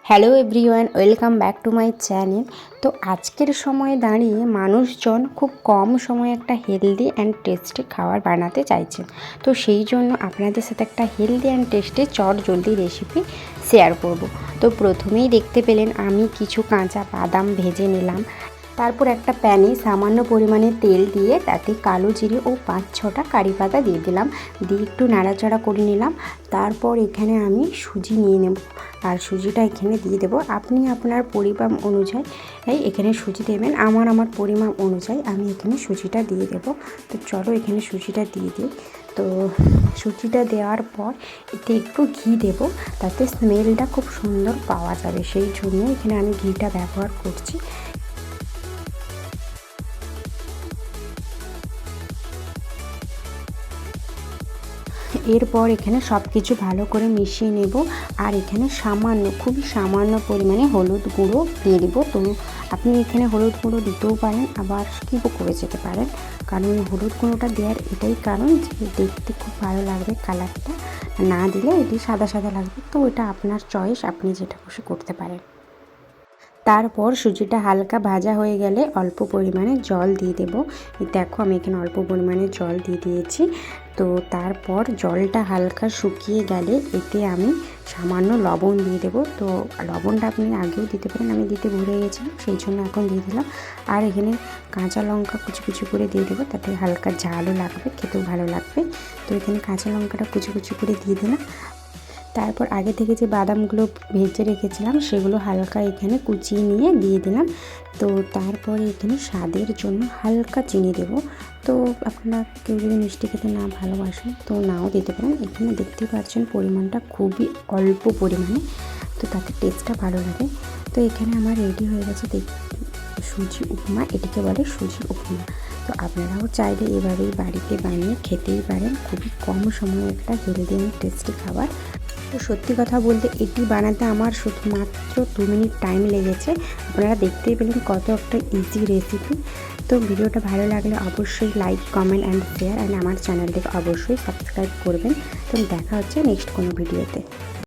Hello everyone, welcome back to my channel. তো আজকের সময়ে দাঁড়িয়ে মানুষজন খুব কম সময়ে একটা হেলদি অ্যান্ড টেস্টি খাবার বানাতে চাইছেন। তো সেই জন্য আপনাদের সাথে একটা হেলদি অ্যান্ড টেস্টি চটজলদি রেসিপি শেয়ার করব। তো প্রথমেই দেখতে পেলেন আমি কিছু কাঁচা বাদাম ভেজে নিলাম। তারপর একটা প্যানে সামান্য পরিমাণে তেল দিয়ে তাতে কালো জিরে ও 5-6টা কারি পাতা দিয়ে দিলাম, দিয়ে একটু নাড়াচাড়া করে নিলাম। তারপর এখানে আমি সুজি নিয়ে নেব, আর সুজিটা এখানে দিয়ে দেবো। আপনি আপনার পরিমাণ অনুযায়ী এখানে সুজি দেবেন। আমার পরিমাণ অনুযায়ী আমি এখানে সুজিটা দিয়ে দেবো। তো চলো এখানে সুজিটা দিয়ে দিই। তো সুজিটা দেওয়ার পর এতে একটু ঘি দেবো, তাতে স্মেলটা খুব সুন্দর পাওয়া যাবে, সেই জন্য এখানে আমি ঘিটা ব্যবহার করছি। এরপর এখানে সব কিছু ভালো করে মিশিয়ে নেব, আর এখানে খুবই সামান্য পরিমাণে হলুদ গুঁড়ো দিয়ে দেবো। তো আপনি এখানে হলুদ গুঁড়ো দিতেও পারেন, আবার স্কিপও করে যেতে পারেন, কারণ এই হলুদ গুঁড়োটা দেওয়ার এটাই কারণ যে দেখতে খুব ভালো লাগবে, কালারটা না দিলে এটি সাদা সাদা লাগবে। তো এটা আপনার চয়েস, আপনি যেটা খুশি করতে পারেন। তারপর সুজিটা হালকা ভাজা হয়ে গেলে অল্প পরিমাণে জল দিয়ে দেবো। দেখো আমি এখানে অল্প পরিমাণে জল দিয়ে দিয়েছি। তো তারপর জলটা হালকা শুকিয়ে গেলে এতে আমি সামান্য লবণ দিয়ে দেবো। তো লবণটা আপনি আগেও দিতে পারেন, আমি দিতে ভুলে গেছিলাম, সেই জন্য এখন দিয়ে দিলাম। আর এখানে কাঁচা লঙ্কা কুচি কুচি করে দিয়ে দেবো, তাতে হালকা ঝালও লাগবে, খেতেও ভালো লাগবে। তো এখানে কাঁচা লঙ্কাটা কুচি কুচি করে দিয়ে দিলাম। তারপর আগে থেকে যে বাদামগুলো ভেজে রেখেছিলাম সেগুলো হালকা এখানে কুচিয়ে নিয়ে দিয়ে দিলাম। তো তারপরে এখানে স্বাদের জন্য হালকা চিনি দেব। তো আপনারা কেউ যদি মিষ্টি খেতে না ভালোবাসেন তো নাও দিতে পারেন। এখানে দেখতেই পাচ্ছেন পরিমাণটা খুবই অল্প পরিমাণে, তো তাতে টেস্টটা ভালো লাগে। তো এখানে আমার রেডি হয়ে গেছে সুজি উপমা, এটিকে বলে সুজির উপমা। তো আপনারাও চাইলে এভাবেই বাড়িতে বানিয়ে খেতেই পারেন, খুবই কম সময়ে একটা হেলদি অ্যান্ড টেস্টি খাবার। তো সত্যি কথা বলতে এটি বানাতে আমার শুধুমাত্র 2 মিনিট টাইম লেগেছে। আপনারা দেখতেই পেলেন কত একটা ইজি রেসিপি। তো ভিডিওটা ভালো লাগলে অবশ্যই like, comment and share, and আমার চ্যানেলটিকে অবশ্যই সাবস্ক্রাইব করবেন। তো দেখা হচ্ছে নেক্সট কোনো ভিডিওতে।